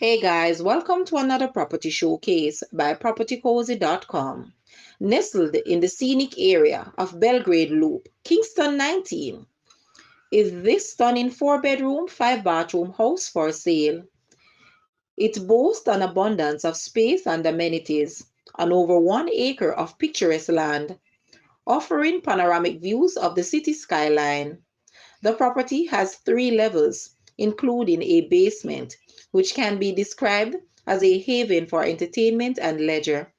Hey guys, welcome to another property showcase by propertycozy.com. Nestled in the scenic area of Belgrade Loop, Kingston 19, is this stunning 4-bedroom, 5-bathroom house for sale. It boasts an abundance of space and amenities on over 1 acre of picturesque land, offering panoramic views of the city skyline. The property has 3 levels, including a basement, which can be described as a haven for entertainment and leisure.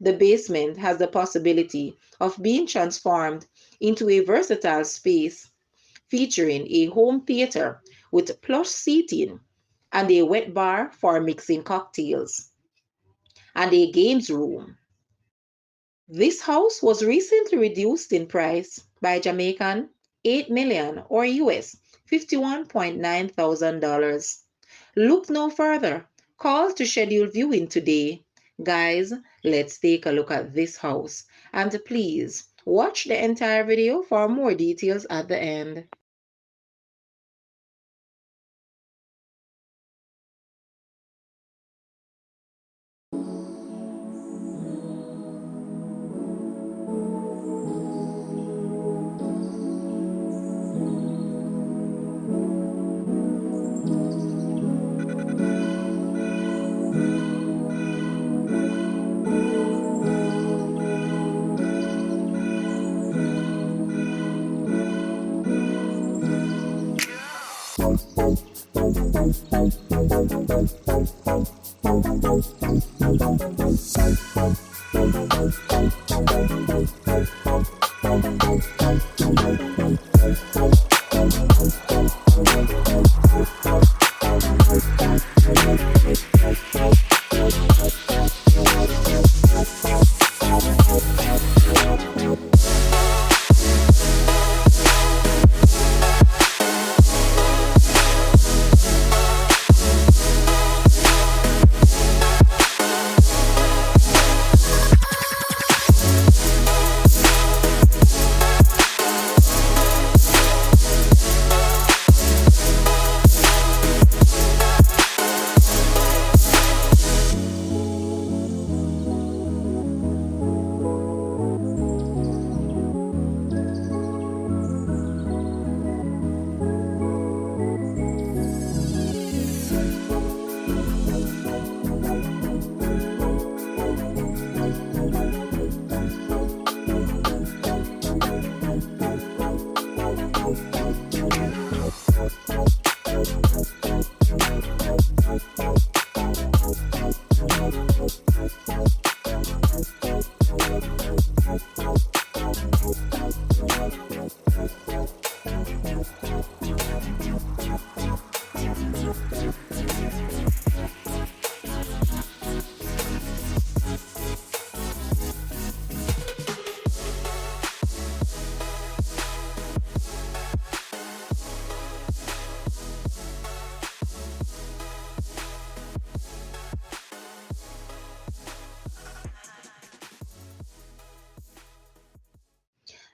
The basement has the possibility of being transformed into a versatile space, featuring a home theater with plush seating and a wet bar for mixing cocktails, and a games room. This house was recently reduced in price by Jamaican 8 million or US $51.9 thousand. Look no further. Call to schedule viewing today. Guys, let's take a look at this house. And please watch the entire video for more details at the end.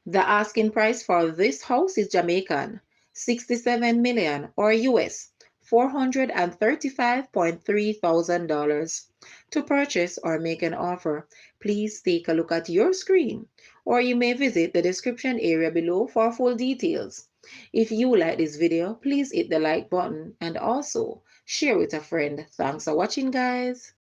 The asking price for this house is Jamaican 67 million or US $435.3 thousand. To purchase or make an offer, please take a look at your screen, or you may visit the description area below for full details. If you like this video, please hit the like button and also share with a friend. Thanks for watching, guys.